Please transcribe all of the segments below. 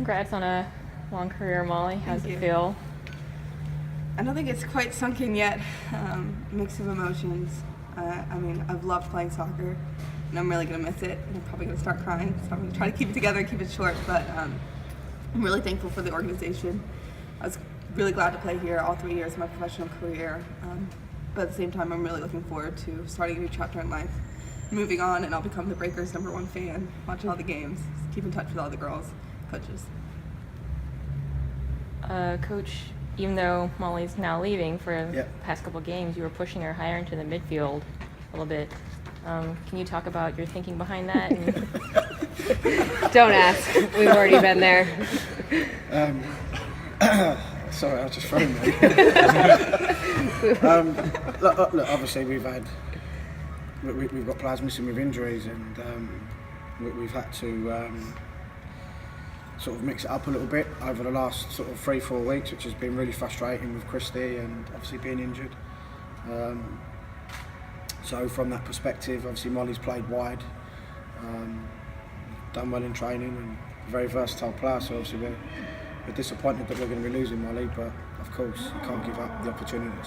Congrats on a long career, Molly. How's Thank it you. feel? I don't think it's quite sunk in yet. Mix of emotions. I've loved playing soccer, and I'm really going to miss it. And I'm probably going to start crying, so I'm going to try to keep it together and keep it short. But I'm really thankful for the organization. I was really glad to play here all 3 years of my professional career. But at the same time, I'm really looking forward to starting a new chapter in life, moving on, and I'll become the Breakers' #1 fan, watching all the games, keep in touch with all the girls, coaches. Coach, even though Molly's now leaving for the Yep. past couple games, you were pushing her higher into the midfield a little bit. Can you talk about your thinking behind that? And Don't ask. We've already been there. Sorry, I was just throwing me. Look, obviously we've got players missing with injuries, and we've had to sort of mix it up a little bit over the last sort of 3-4 weeks, which has been really frustrating with Christy and obviously being injured. So from that perspective, obviously Molly's played wide, done well in training, and a very versatile player. So obviously we're disappointed that we're going to be losing Molly, but of course you can't give up the opportunity that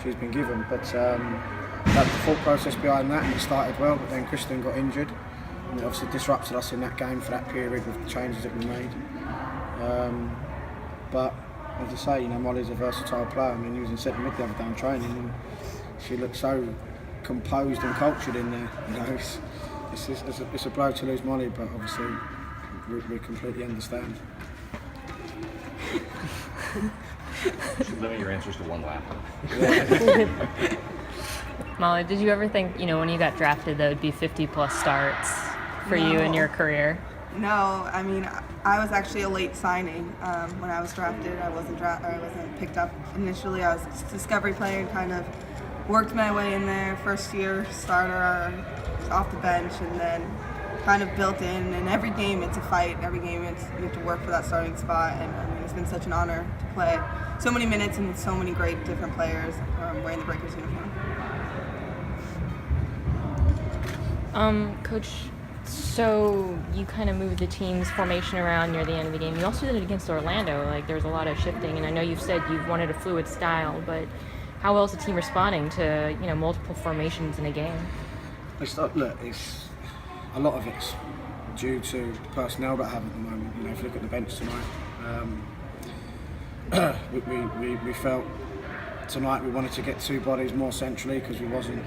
she's been given. But that's the thought process behind that, and it started well, but then Kristen got injured, and it obviously disrupted us in that game for that period with the changes that we made. But as I say, Molly's a versatile player. I mean, he was in centre mid the other day in training, and she looked so composed and cultured in there. It's a blow to lose Molly, but obviously we completely understand. You should limit your answers to one lap. Molly, did you ever think, when you got drafted, that would be 50+ starts for you in No. your career? No, I was actually a late signing when I was drafted. I wasn't picked up initially. I was a discovery player and kind of worked my way in there. First year starter, off the bench, and then kind of built in. And every game it's a fight. Every game you have to work for that starting spot. And it's been such an honor to play so many minutes and with so many great different players wearing the Breakers uniform. Coach, so you kind of moved the team's formation around near the end of the game. You also did it against Orlando. There was a lot of shifting, and I know you've said you've wanted a fluid style, but how well is the team responding to multiple formations in a game? It's a lot of it's due to the personnel that I have at the moment. If you look at the bench tonight, we felt tonight we wanted to get 2 bodies more centrally because we wasn't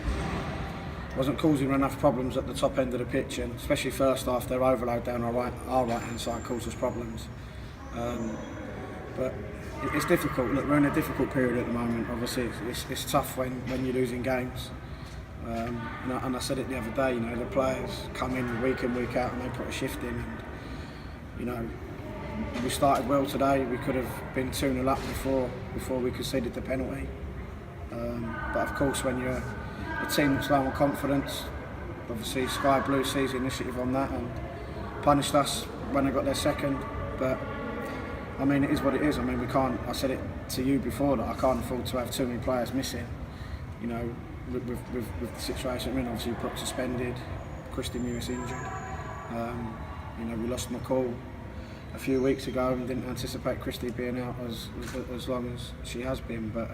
causing enough problems at the top end of the pitch, and especially first half, their overload down our right hand side caused us problems. But it's difficult. Look, we're in a difficult period at the moment. Obviously, it's tough when you're losing games. And I said it the other day. The players come in week in, week out, and they put a shift in. And we started well today. We could have been 2-0 up before we conceded the penalty. But of course, when you're a team that's low on confidence, obviously Sky Blue sees the initiative on that and punished us when they got their second. But it is what it is. We can't. I said it to you before that I can't afford to have too many players missing. With the situation. Obviously Brooke suspended, Christy Mewis injured. We lost McCall a few weeks ago and didn't anticipate Christy being out as long as she has been. But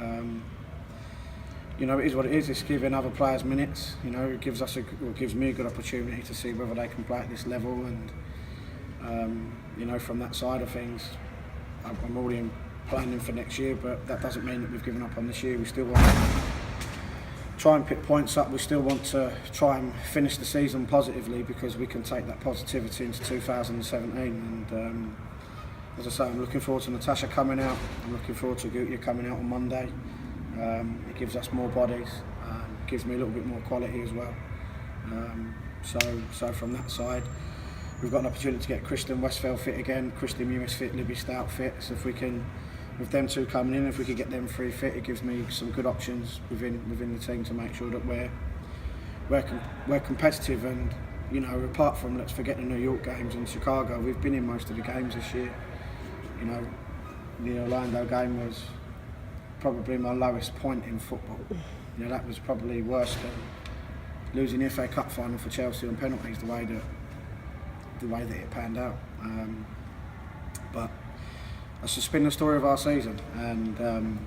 it is what it is. It's giving other players minutes. It gives me a good opportunity to see whether they can play at this level. And from that side of things, I'm already planning for next year. But that doesn't mean that we've given up on this year. We still want to try and pick points up. We still want to try and finish the season positively because we can take that positivity into 2017. And as I say, I'm looking forward to Natasha coming out. I'm looking forward to Gutia coming out on Monday. It gives us more bodies, gives me a little bit more quality as well. So from that side, we've got an opportunity to get Kristen Westphal fit again, Christy Mewis fit, Libby Stout fit. So if we can, with them 2 coming in, if we could get them 3 fit, it gives me some good options within the team to make sure that we're competitive. And apart from, let's forget the New York games and Chicago, we've been in most of the games this year. The Orlando game was probably my lowest point in football. That was probably worse than losing the FA Cup final for Chelsea on penalties, the way that it panned out. But that's just been the story of our season, and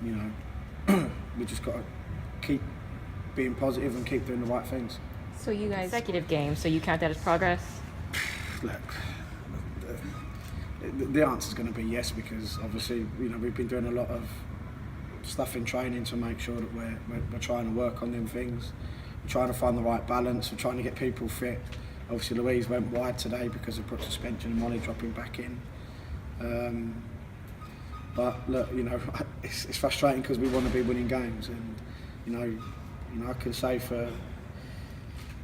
you know, we just got to keep being positive and keep doing the right things. So you guys consecutive games, so you count that as progress? Look, the answer is going to be yes, because obviously, you know, we've been doing a lot of stuff in training to make sure that we're trying to work on them things. We're trying to find the right balance. We're trying to get people fit. Obviously, Louise went wide today because of foot suspension and Molly dropping back in. But look, you know, it's frustrating because we want to be winning games, and you know, I can say for,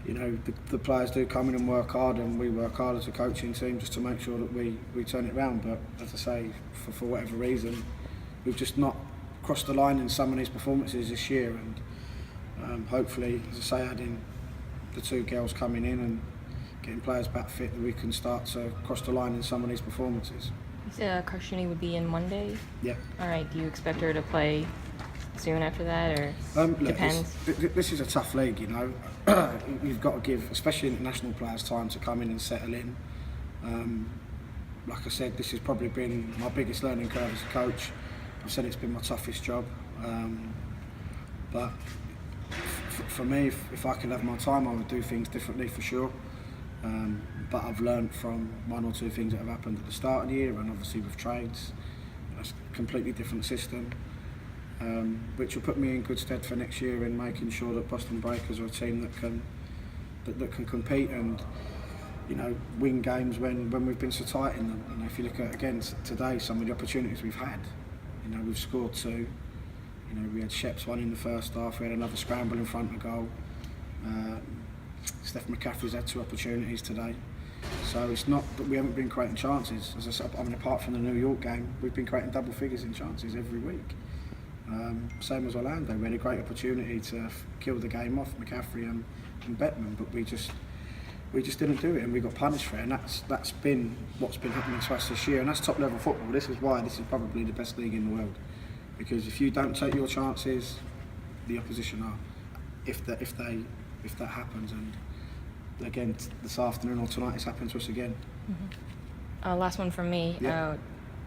you know, the players do come in and work hard, and we work hard as a coaching team just to make sure that we turn it round. But as I say, for whatever reason, we've just not crossed the line in some of these performances this year, and hopefully, as I say, adding the two girls coming in and getting players back fit, that we can start to cross the line in some of these performances. You said Karshuni would be in Monday. Yeah. All right. Do you expect her to play soon after that, or Look, depends? This is a tough league, you know. You've got to give, especially international players, time to come in and settle in. Like I said, this has probably been my biggest learning curve as a coach. I've said it's been my toughest job, but for me, if I could have my time, I would do things differently for sure. But I've learned from one or two things that have happened at the start of the year, and obviously with trades, it's a completely different system, which will put me in good stead for next year in making sure that Boston Breakers are a team that can compete and, you know, win games when we've been so tight in them. You know, if you look at again today, some of the opportunities we've had, you know, we've scored two. You know, we had Sheps one in the first half. We had another scramble in front of goal. Steph McCaffrey's had two opportunities today. So it's not that we haven't been creating chances. As I said, I mean, apart from the New York game, we've been creating double figures in chances every week. Same as Orlando, we had a great opportunity to kill the game off, McCaffrey and Bettman, but we just didn't do it, and we got punished for it. And that's been what's been happening to us this year, and that's top level football. This is why this is probably the best league in the world, because if you don't take your chances, the opposition are. If that happens, and again this afternoon or tonight it's happened to us again. Last one from me. Yeah.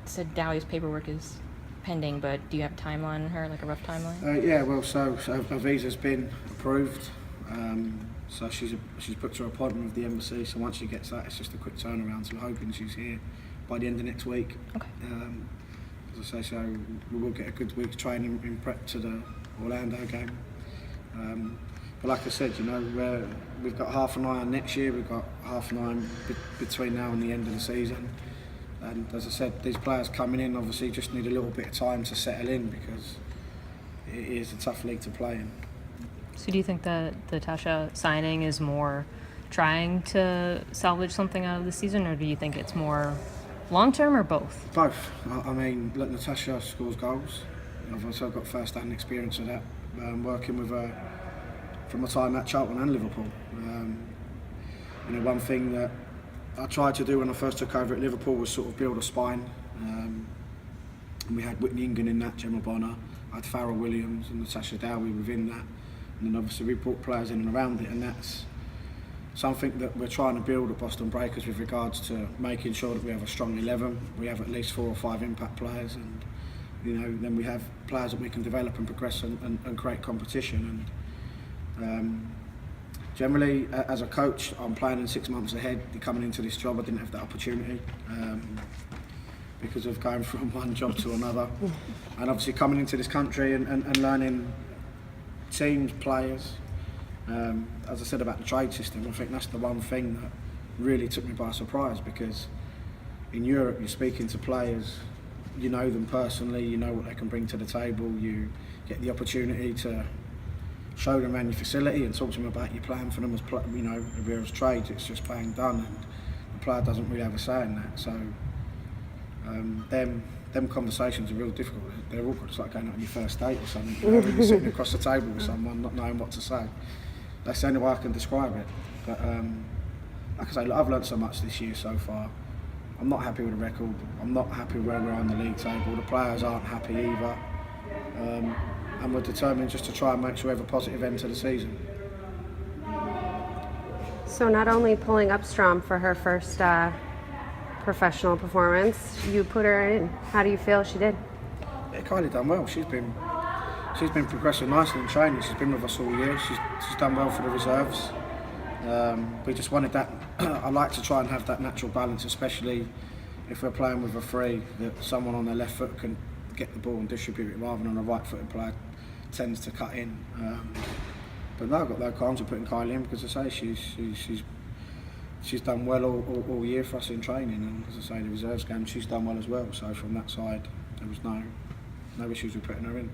Said Dalia's paperwork is pending, but do you have a timeline on her, like a rough timeline? Yeah, well, so her visa's been approved. So she's booked her appointment with the embassy. So once she gets that, it's just a quick turnaround. So we're hoping she's here by the end of next week. Okay. As I say, so we will get a good week's training in prep to the Orlando game. But like I said, you know, we've got half an eye on next year. We've got half an eye between now and the end of the season. And as I said, these players coming in obviously just need a little bit of time to settle in, because it is a tough league to play in. So do you think that the Tasha signing is more trying to salvage something out of the season, or do you think it's more long-term, or both? Both. I mean, look, Natasha scores goals. I've also got first-hand experience of that, working with her from my time at Charlton and Liverpool. You know, one thing that I tried to do when I first took over at Liverpool was sort of build a spine. And we had Whitney Ingan in that, Gemma Bonner, I had Farrell Williams and Natasha Dowie within that. And then obviously we brought players in and around it, and that's something that we're trying to build at Boston Breakers with regards to making sure that we have a strong 11, we have at least 4 or 5 impact players, and you know, then we have players that we can develop and progress and create competition. And generally, as a coach, I'm planning 6 months ahead. Coming into this job, I didn't have that opportunity because of going from one job to another, and obviously coming into this country and learning teams, players. As I said about the trade system, I think that's the one thing that really took me by surprise, because in Europe you're speaking to players, you know them personally, you know what they can bring to the table, you get the opportunity to show them around your facility and talk to them about your plan for them as you know, whereas trades, it's just bang done, and the player doesn't really have a say in that. So them conversations are real difficult. They're awkward. It's like going out on your first date or something. You know, when you're sitting across the table with someone, not knowing what to say. That's the only way I can describe it. But like I say, look, I've learned so much this year so far. I'm not happy with the record. I'm not happy where we're on the league table. The players aren't happy either. And we're determined just to try and make sure we have a positive end to the season. So not only pulling up Strom for her first professional performance. You put her in. How do you feel she did? Yeah, Kylie done well. She's been progressing nicely in training. She's been with us all year. She's done well for the reserves. We just wanted that. I like to try and have that natural balance, especially if we're playing with a three, that someone on their left foot can get the ball and distribute it rather than a right-footed player tends to cut in. But no, I've got no qualms of putting Kylie in because I say she's done well all year for us in training, and as I say, the reserves game she's done well as well. So from that side, there was no issues with putting her in.